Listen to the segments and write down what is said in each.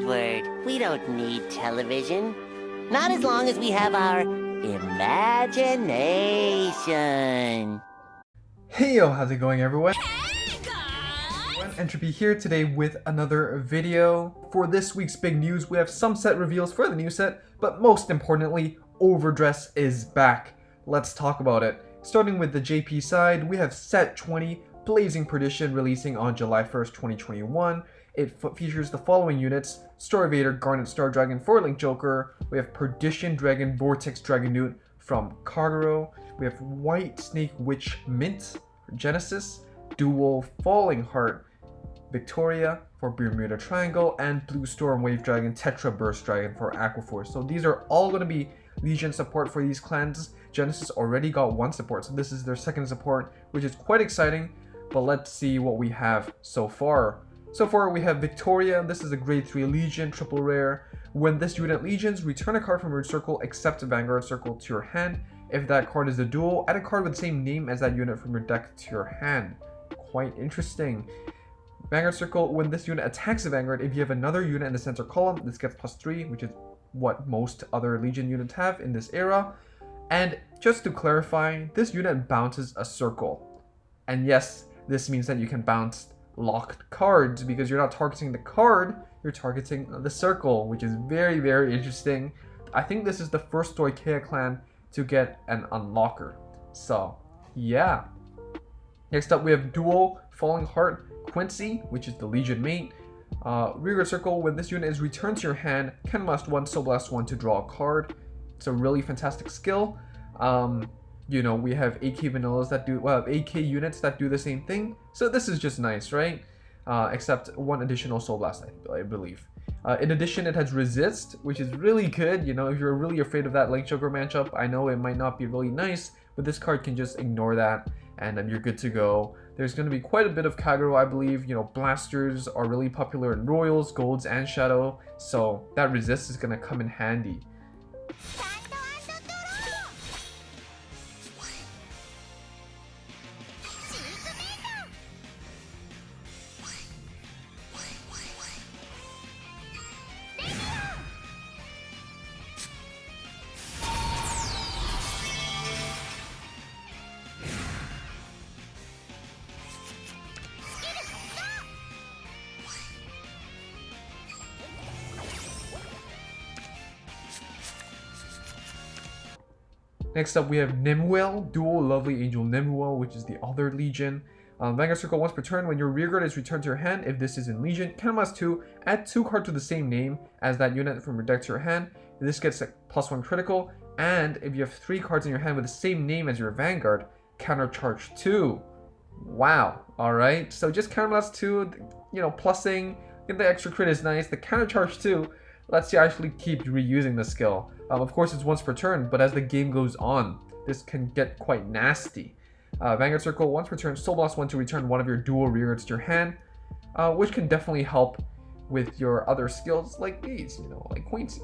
Edward. We don't need television. Not as long as we have our imagination. Hey yo, how's it going everyone? Hey guys! Entropy here today with another video. For this week's big news, we have some set reveals for the new set, but most importantly, Overdress is back. Let's talk about it. Starting with the JP side, we have Set 20, Blazing Perdition, releasing on July 1st, 2021. It features the following units: Star Vader, Garnet Star Dragon for Link Joker. We have Perdition Dragon, Vortex Dragon Newt from Kagero. We have White Snake Witch Mint for Genesis. Dual Falling Heart Victoria for Bermuda Triangle, and Blue Storm Wave Dragon Tetra Burst Dragon for Aquaforce. So these are all going to be Legion support for these clans. Genesis already got one support, so this is their second support, which is quite exciting. But let's see what we have so far. So far we have Victoria. This is a grade 3 Legion, triple rare. When this unit legions, return a card from your circle except a Vanguard circle to your hand. If that card is a duel, add a card with the same name as that unit from your deck to your hand. Quite interesting. Vanguard circle, when this unit attacks a Vanguard, if you have another unit in the center column, this gets +3, which is what most other Legion units have in this era. And just to clarify, this unit bounces a circle. And yes, this means that you can bounce locked cards because you're not targeting the card, you're targeting the circle, which is very, very interesting. I think this is the first Stoicheia clan to get an unlocker. So, yeah. Next up, we have Dual Falling Heart Quincy, which is the Legion mate. Rearguard Circle, when this unit is returned to your hand, can blast 1, so blast 1 to draw a card. It's a really fantastic skill. You know, we have AK vanillas that do, well, AK units that do the same thing. So this is just nice, right? Except one additional Soul Blast, I believe. In addition, it has Resist, which is really good. You know, if you're really afraid of that Link Joker matchup, I know it might not be really nice, but this card can just ignore that, and you're good to go. There's going to be quite a bit of Kagero, I believe. You know, blasters are really popular in Royals, Golds, and Shadow, so that Resist is going to come in handy. Next up, we have Nemuel, Dual Lovely Angel Nemuel, which is the other Legion. Vanguard Circle, once per turn, when your rearguard is returned to your hand, if this is in Legion, counterblast 2, add 2 cards with the same name as that unit from your deck to your hand. This gets a +1 critical, and if you have 3 cards in your hand with the same name as your Vanguard, countercharge 2. Wow, alright, so just counterblast 2, you know, plussing, the extra crit is nice, the countercharge 2 lets you actually keep reusing the skill. Of course, it's once per turn, but as the game goes on, this can get quite nasty. Vanguard Circle, once per turn, Soul Blast 1 to return one of your dual rearguards to your hand, which can definitely help with your other skills like these, you know, like Quincy.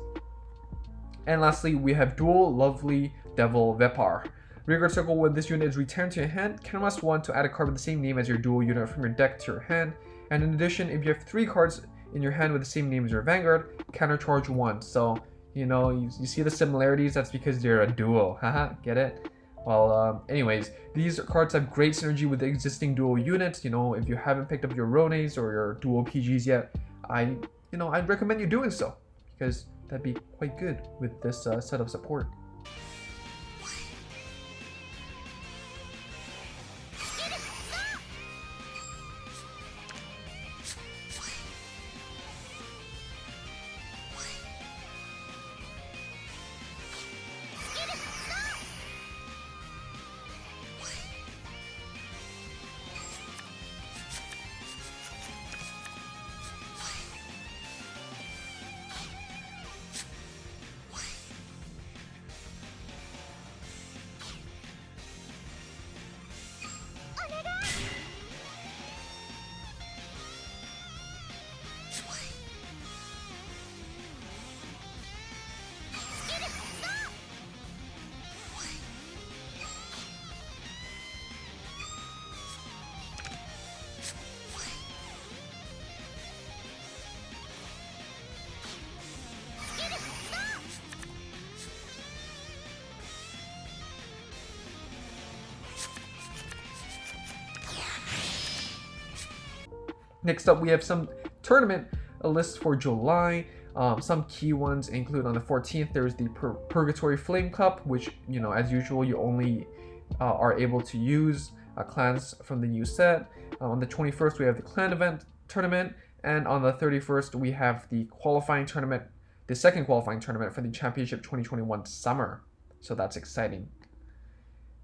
And lastly, we have Dual Lovely Devil Vepar. Rearguard Circle, when this unit is returned to your hand, counterblast 1 to add a card with the same name as your dual unit from your deck to your hand. And in addition, if you have 3 cards in your hand with the same name as your Vanguard, countercharge 1. So, you know, you see the similarities, that's because they're a duo. Haha, get it? Well, anyways, these cards have great synergy with the existing dual units. You know, if you haven't picked up your Rones or your dual PGs yet, I'd recommend you doing so, because that'd be quite good with this set of support. Next up, we have some tournament lists for July. Some key ones include on the 14th, there's the Purgatory Flame Cup, which, you know, as usual, you only are able to use clans from the new set. On the 21st, we have the clan event tournament, and on the 31st, we have the qualifying tournament, the second qualifying tournament for the Championship 2021 Summer. So that's exciting.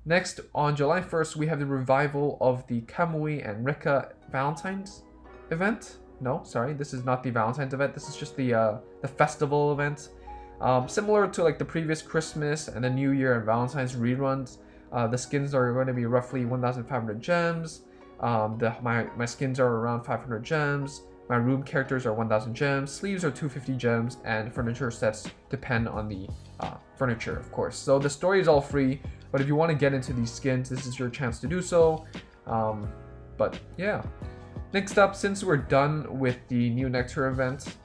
Next, on July 1st, we have the revival of the Kamui and Rika Valentine's event. No, sorry, this is not the Valentine's event. This is just the festival event. Similar to like the previous Christmas and the New Year and Valentine's reruns. The skins are going to be roughly 1,500 gems. My skins are around 500 gems. My room characters are 1,000 gems. Sleeves are 250 gems, and furniture sets depend on the furniture, of course. So the story is all free, but if you want to get into these skins, this is your chance to do so. But yeah. Next up, since we're done with the new Nectar event,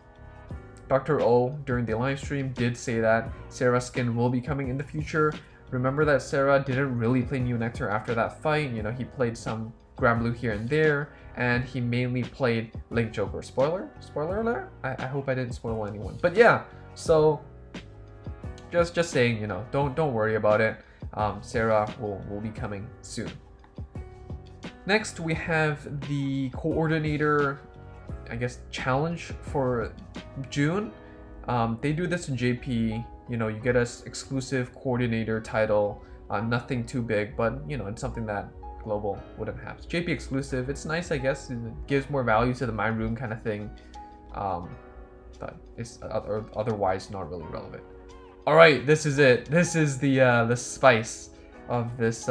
Dr. O during the live stream did say that Sarah's skin will be coming in the future. Remember that Sarah didn't really play new Nectar after that fight. You know, he played some Granblue here and there, and he mainly played Link Joker. Spoiler alert? I hope I didn't spoil anyone. But yeah, so just saying, you know, don't worry about it. Sarah will be coming soon. Next, we have the coordinator, I guess, challenge for June. They do this in JP. You know, you get an exclusive coordinator title. Nothing too big, but you know, it's something that Global wouldn't have. It's JP exclusive. It's nice, I guess. It gives more value to the My Room kind of thing. But it's otherwise not really relevant. All right, this is it. This is the spice of this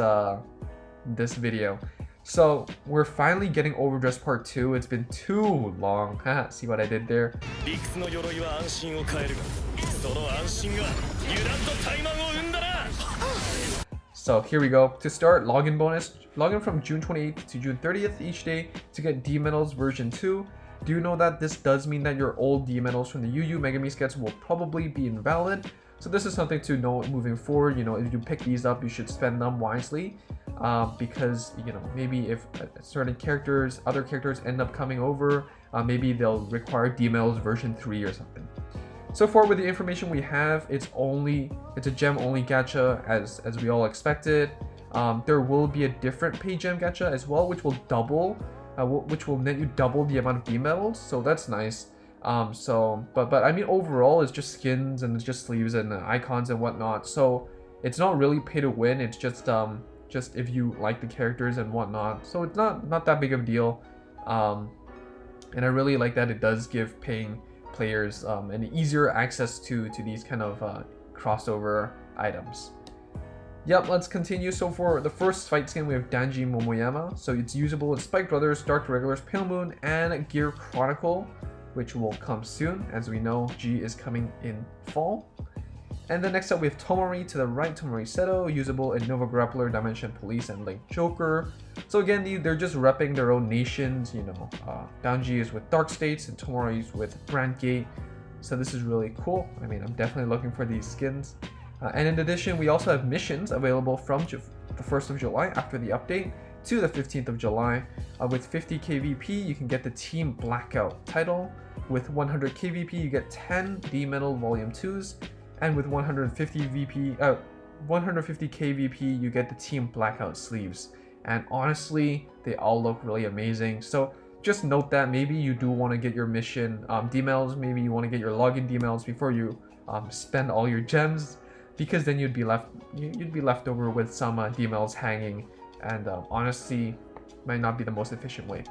this video. So we're finally getting Overdress Part 2. It's been too long. See what I did there? So here we go. To start, login bonus. Log in from June 28th to June 30th each day to get D medals version 2. Do you know that this does mean that your old D medals from the UU Megami skets will probably be invalid? So this is something to note moving forward. You know, if you pick these up, you should spend them wisely, because, you know, maybe if certain characters, other characters end up coming over, maybe they'll require D medals version 3 or something. So far with the information we have, it's a gem only gacha as we all expected. There will be a different pay gem gacha as well, which will net you double the amount of D medals. So that's nice. But I mean, overall, it's just skins and it's just sleeves and icons and whatnot. So it's not really pay to win. It's just if you like the characters and whatnot. So it's not that big of a deal. And I really like that it does give paying players an easier access to these kind of crossover items. Yep, let's continue. So for the first fight skin, we have Danji Momoyama. So it's usable in Spike Brothers, Dark Regulars, Pale Moon, and Gear Chronicle, which will come soon. As we know, G is coming in fall. And then next up, we have Tomori to the right, Tomori Seto, usable in Nova Grappler, Dimension Police, and Link Joker. So again, they're just repping their own nations, you know. Danji is with Dark States, and Tomori is with Grand Gate. So this is really cool. I mean, I'm definitely looking for these skins. And in addition, we also have missions available from the 1st of July after the update to the 15th of July. With 50 KVP, you can get the Team Blackout title. With 100 KVP, you get 10 D Metal Volume 2s. And with 150 KVP, you get the Team Blackout sleeves. And honestly, they all look really amazing. So just note that maybe you do want to get your mission D-Medals, maybe you want to get your login D-Medals before you spend all your gems, because then you'd be left over with some D-Medals hanging, and honestly, might not be the most efficient way.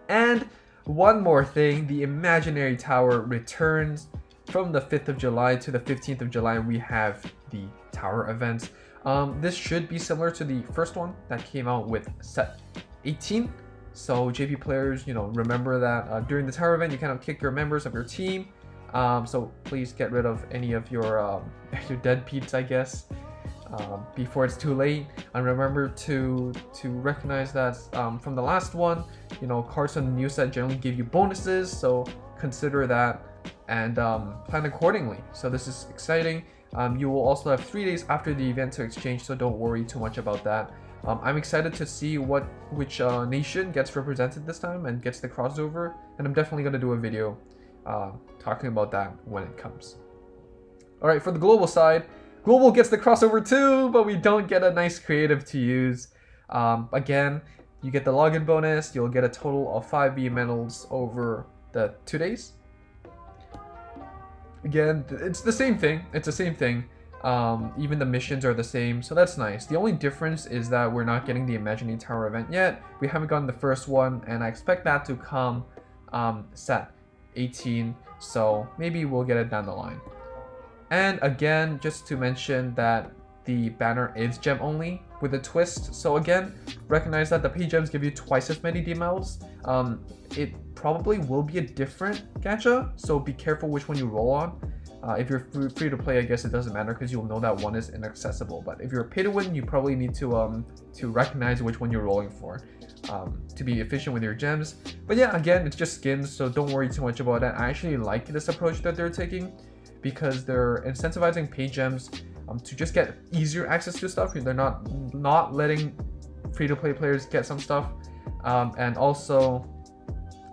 And one more thing, the Imaginary Tower returns. From the 5th of July to the 15th of July, we have the Tower events. This should be similar to the first one that came out with set 18. So JP players, you know, remember that during the Tower event, you kind of kick your members of your team. So please get rid of any of your dead peats, I guess, before it's too late. And remember to recognize that from the last one, you know, cards on the new set generally give you bonuses. So consider that and plan accordingly. So this is exciting. You will also have 3 days after the event to exchange, so don't worry too much about that. I'm excited to see which nation gets represented this time and gets the crossover, and I'm definitely going to do a video talking about that when it comes. Alright, for the global side, global gets the crossover too, but we don't get a nice creative to use. Again, you get the login bonus, you'll get a total of 5 V medals over the 2 days. Again, it's the same thing. Even the missions are the same, so that's nice. The only difference is that we're not getting the Imagining Tower event yet. We haven't gotten the first one, and I expect that to come set 18, so maybe we'll get it down the line. And again, just to mention that the banner is gem only with a twist. So again, recognize that the pay gems give you twice as many DMLs. It probably will be a different gacha, so be careful which one you roll on. If you're free to play, I guess it doesn't matter because you'll know that one is inaccessible. But if you're pay to win, you probably need to recognize which one you're rolling for to be efficient with your gems. But yeah, again, it's just skins, so don't worry too much about that. I actually like this approach that they're taking because they're incentivizing pay gems to just get easier access to stuff. They're not letting free-to-play players get some stuff, and also,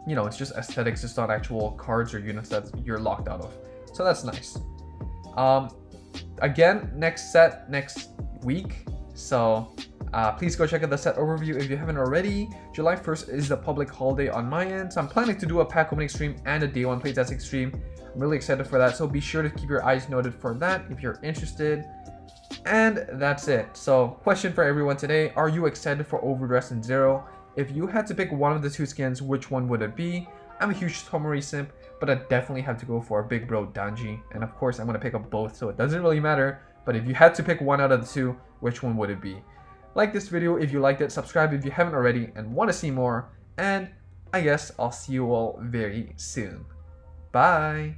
you know, it's just aesthetics. It's not actual cards or units that you're locked out of. So that's nice. Again, next set next week. So please go check out the set overview if you haven't already. July 1st is the public holiday on my end, so I'm planning to do a pack opening stream and a day one playtesting stream. I'm really excited for that, so be sure to keep your eyes noted for that if you're interested. And that's it. So question for everyone today, are you excited for Overdress and Zero? If you had to pick one of the 2 skins, which one would it be? I'm a huge Tomori simp, but I definitely have to go for a big bro Danji, and of course I'm going to pick up both, so it doesn't really matter. But if you had to pick one out of the 2, which one would it be? Like this video if you liked it, subscribe if you haven't already and want to see more, and I guess I'll see you all very soon. Bye!